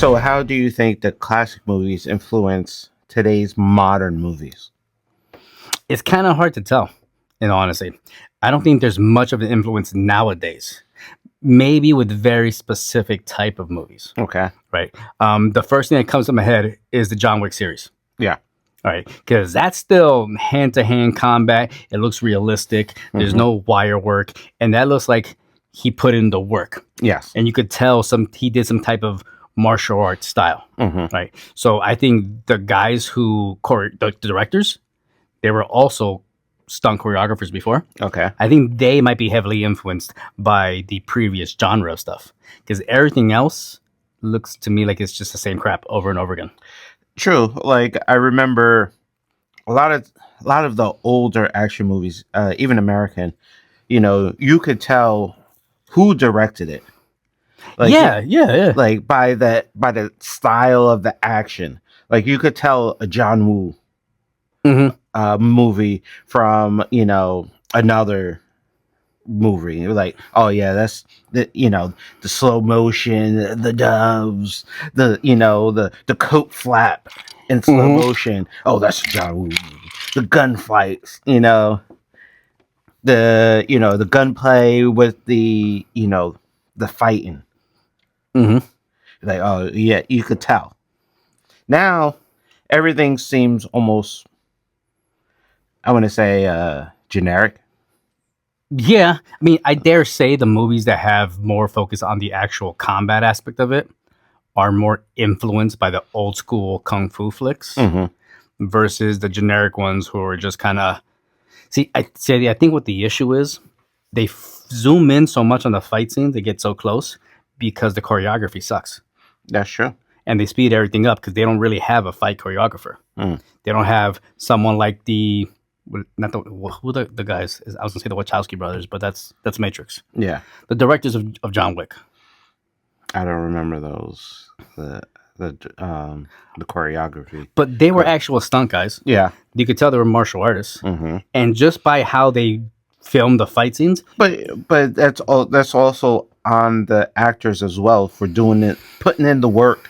So, how do you think the classic movies influence today's modern movies? It's kind of hard to tell, in all honesty. I don't think there's much of an influence nowadays. Maybe with very specific type of movies, Okay. right? The first thing that comes to my head is the John Wick series. Yeah. All right, because that's still hand-to-hand combat. It looks realistic. There's no wire work, and that looks like he put in the work. Yes. And you could tell he did some type of martial arts style, right? So I think the guys the directors, they were also stunt choreographers before. Okay. I think they might be heavily influenced by the previous genre of stuff because everything else looks to me like it's just the same crap over and over again. True. Like I remember a lot of the older action movies, even American. You could tell who directed it. Like, Yeah. Like by the style of the action. Like you could tell a John Woo movie from another movie. You're like, oh yeah, that's the slow motion, the doves, the coat flap in slow motion. Oh, that's John Woo. The gunfights, the gunplay with the fighting. Like, oh yeah, you could tell. Now everything seems almost, I want to say, generic. Yeah, I mean, I dare say the movies that have more focus on the actual combat aspect of it are more influenced by the old school kung fu flicks versus the generic ones who are just kind of. I think what the issue is, they zoom in so much on the fight scenes, they get so close because the choreography sucks. That's true. And they speed everything up because they don't really have a fight choreographer. They don't have someone like the guys. I was gonna say the Wachowski brothers, but that's Matrix. Yeah, the directors of John Wick. I don't remember those. The choreography, but they were actual stunt guys. Yeah, you could tell they were martial artists, and just by how they filmed the fight scenes. But that's also on the actors as well for doing it, putting in the work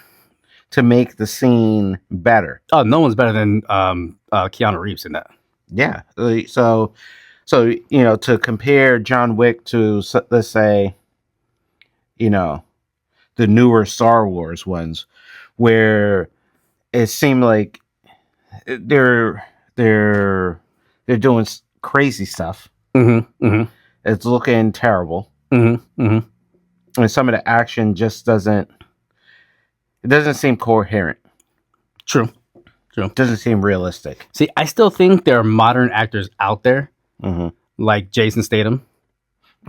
to make the scene better. Oh, no one's better than Keanu Reeves in that. Yeah. So to compare John Wick to, let's say, the newer Star Wars ones, where it seemed like they're doing crazy stuff. It's looking terrible. And some of the action just doesn't seem coherent. True. It doesn't seem realistic. See, I still think there are modern actors out there, like Jason Statham.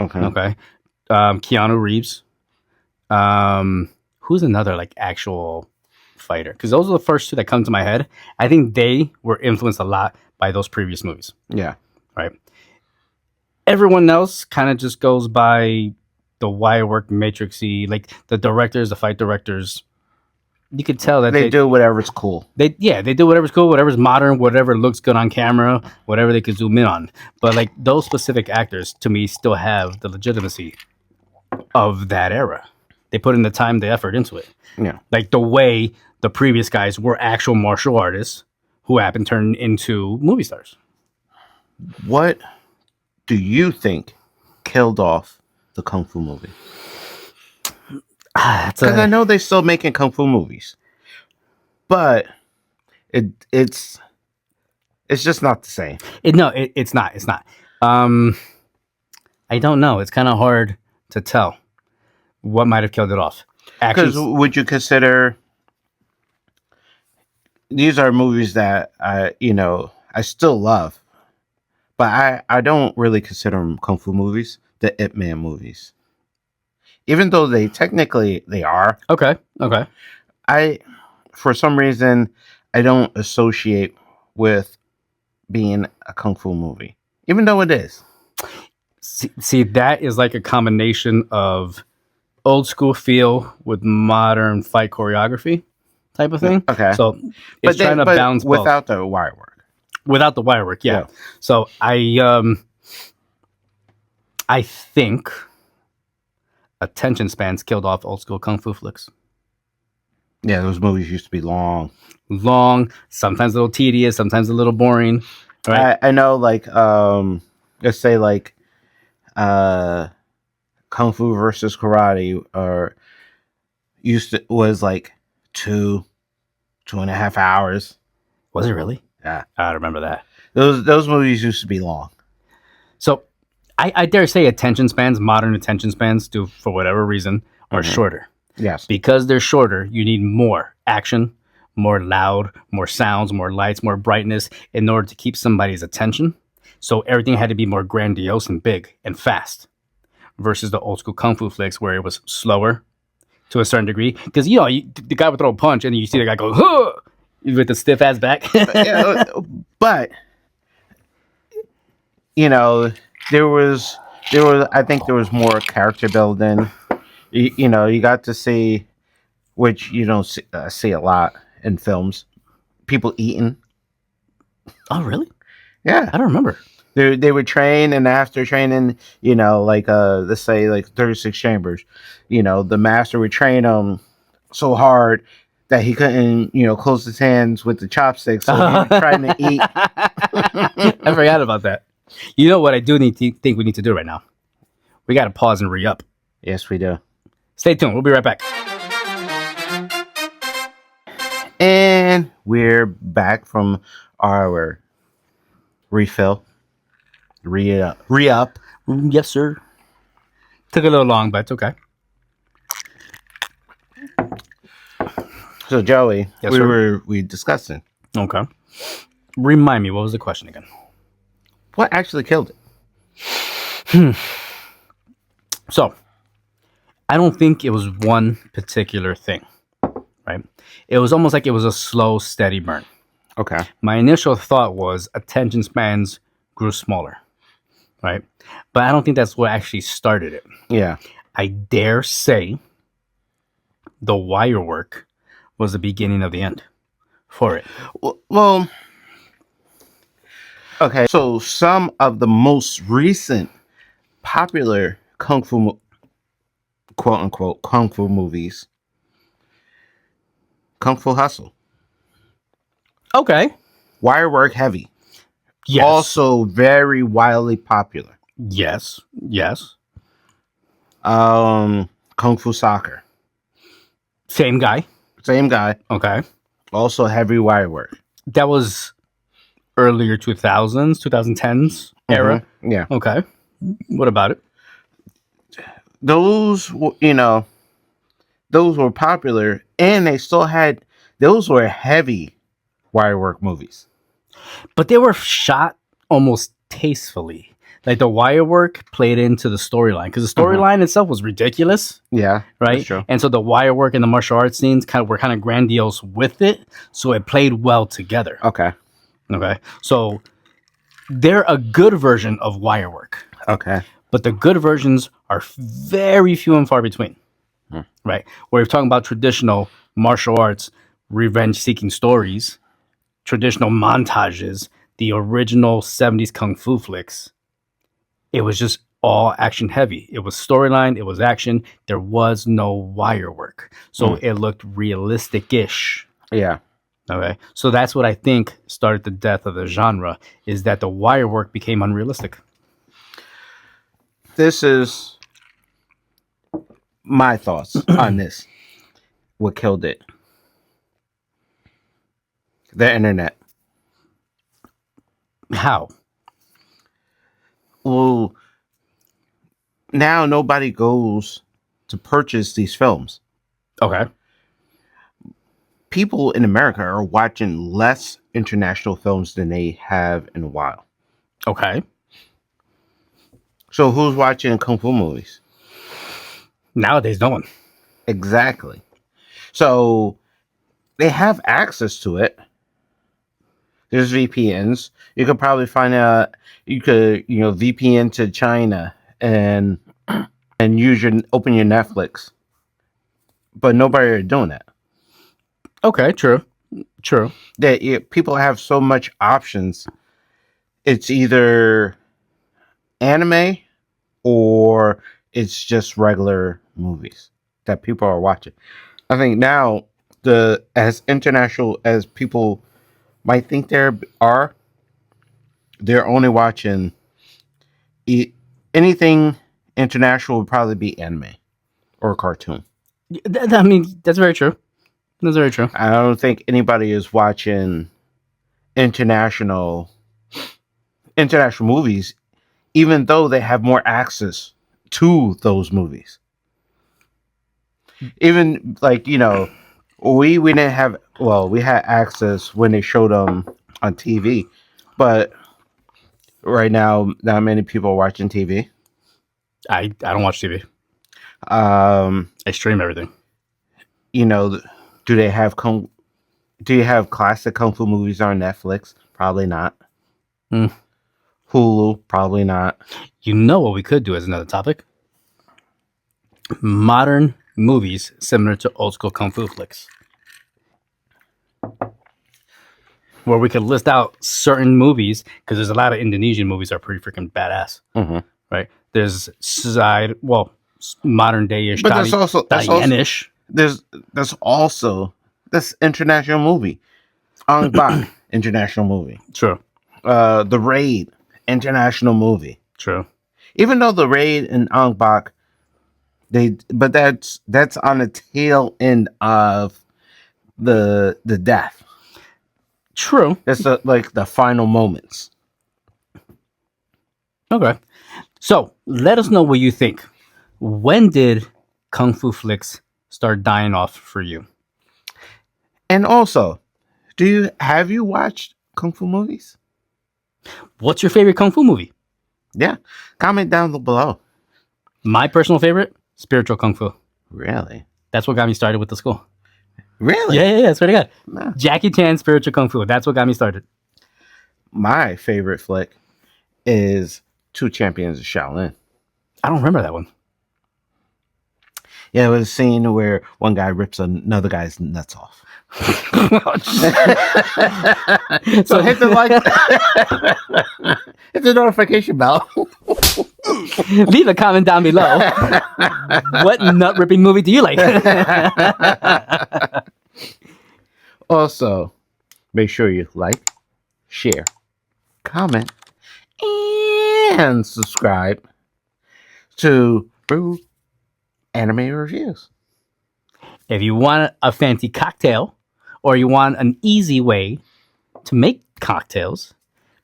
Okay. Keanu Reeves. Who's another like actual fighter? Because those are the first two that come to my head. I think they were influenced a lot by those previous movies. Yeah. Right. Everyone else kind of just goes by the wire work matrixy, like the directors, the fight directors. You could tell that they do whatever's cool. They do whatever's cool, whatever's modern, whatever looks good on camera, whatever they could zoom in on. But like those specific actors, to me, still have the legitimacy of that era. They put in the time, the effort into it. Yeah, like the way the previous guys were actual martial artists who happened to turn into movie stars. What do you think killed off the Kung Fu movie? Because I know they're still making Kung Fu movies, but it's just not the same. It's not. It's not. I don't know. It's kind of hard to tell what might have killed it off. Because would you consider these are movies that I still love, but I don't really consider them Kung Fu movies, the Ip Man movies. Even though they technically they are. Okay. For some reason, I don't associate with being a Kung Fu movie, even though it is. See, that is like a combination of old school feel with modern fight choreography type of thing. Okay. So it's trying to balance without both. the wire work. Without the wire work, yeah. So I think attention spans killed off old school kung fu flicks. Yeah, those movies used to be long. Long, sometimes a little tedious, sometimes a little boring. Right? I know, like, let's say, like, uh, Kung Fu versus Karate, or was like 2.5 hours. Was it really? Yeah, I remember that. those movies used to be long. So I dare say attention spans, modern attention spans, do for whatever reason, are shorter. Yes. Because they're shorter, you need more action, more loud, more sounds, more lights, more brightness in order to keep somebody's attention. So everything had to be more grandiose and big and fast versus the old school kung fu flicks where it was slower to a certain degree. Because, the guy would throw a punch and then you see the guy go, huh! With the stiff ass back. Yeah, but there was I think there was more character building. You got to see, which you don't see a lot in films, people eating. Oh, really? Yeah, I don't remember. They would train, and after training, like, let's say, like 36 chambers, the master would train them so hard that he couldn't, close his hands with the chopsticks, so he was trying to eat. I forgot about that. You know what I do think we need to do right now? We got to pause and re-up. Yes, we do. Stay tuned. We'll be right back. And we're back from our refill. Re-up. Yes, sir. Took a little long, but it's okay. So, Joey, Yes, sir. we discussing. Okay. Remind me, what was the question again? What actually killed it? So, I don't think it was one particular thing, right? It was almost like it was a slow, steady burn. Okay. My initial thought was attention spans grew smaller, right? But I don't think that's what actually started it. Yeah. I dare say the wire work was the beginning of the end for it. Well, okay. So some of the most recent popular kung fu, quote unquote, kung fu movies, Kung Fu Hustle, Okay. wire work heavy, Yes. also very wildly popular. Yes. Yes. Kung Fu Soccer, Same guy. same guy, Okay. also heavy wire work. That was earlier 2000s, 2010s era. Yeah. Okay. What about it? Those were popular, and those were heavy wire work movies. But they were shot almost tastefully. Like the wire work played into the storyline because the storyline itself was ridiculous. Yeah, right. that's true. And so the wire work and the martial arts scenes were kind of grandiose with it, so it played well together. Okay. So they're a good version of wire work. Okay. But the good versions are very few and far between. Right. Where we're talking about traditional martial arts, revenge-seeking stories, traditional montages, the original 70s kung fu flicks. It was just all action heavy. It was storyline, it was action. There was no wire work. So it looked realistic-ish. Yeah. Okay. So that's what I think started the death of the genre, is that the wire work became unrealistic. This is my thoughts on this. What killed it? The internet. How? Well, now nobody goes to purchase these films. Okay. People in America are watching less international films than they have in a while. Okay. So who's watching kung fu movies? Nowadays, no one. Exactly. So they have access to it. There's VPNs. You could probably VPN to China and open your Netflix. But nobody are doing that. Okay, true. People have so much options. It's either anime or it's just regular movies that people are watching. I think now as international as people might think they're only watching anything international would probably be anime or cartoon. I mean, that's very true. That's very true. I don't think anybody is watching international movies, even though they have more access to those movies. Even like we didn't have we had access when they showed them on TV, but right now not many people are watching TV. I don't watch TV. I stream everything. Do they have do you have classic kung fu movies on Netflix? Probably not. Hulu? Probably not. You know what we could do as another topic? Modern movies similar to old school kung fu flicks. Where we could list out certain movies, because there's a lot of Indonesian movies that are pretty freaking badass. Mm-hmm. Right? There's modern day-ish. But there's also this international movie. Ong Bak, international movie. True. The Raid, international movie. True. Even though The Raid and Ong Bak, but that's on the tail end of the death. True. It's like the final moments. Okay. So let us know what you think. When did kung fu flicks start dying off for you? And also, have you watched kung fu movies? What's your favorite kung fu movie? Yeah, comment down below. My personal favorite, spiritual kung fu. Really? That's what got me started with the school. Really? Yeah. Swear to God. No. Jackie Chan, spiritual kung fu. That's what got me started. My favorite flick is Two Champions of Shaolin. I don't remember that one. Yeah, it was a scene where one guy rips another guy's nuts off. So hit the hit the notification bell. Leave a comment down below. What nut ripping movie do you like? Also, make sure you like, share, comment, and subscribe to Brew Anime Reviews. If you want a fancy cocktail, or you want an easy way to make cocktails,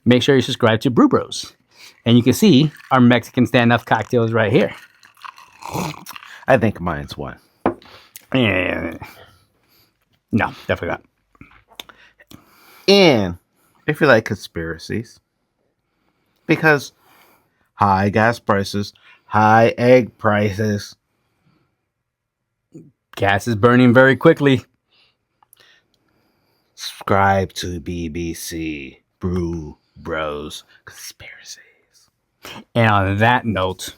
make sure you subscribe to Brew Broz. And you can see our Mexican standoff cocktails right here. I think mine's one. Yeah. No, definitely not. And if you like conspiracies, because high gas prices, high egg prices, gas is burning very quickly. subscribe to BBC Brew Broz Conspiracies. And on that note,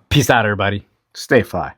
peace out, everybody. Stay fly.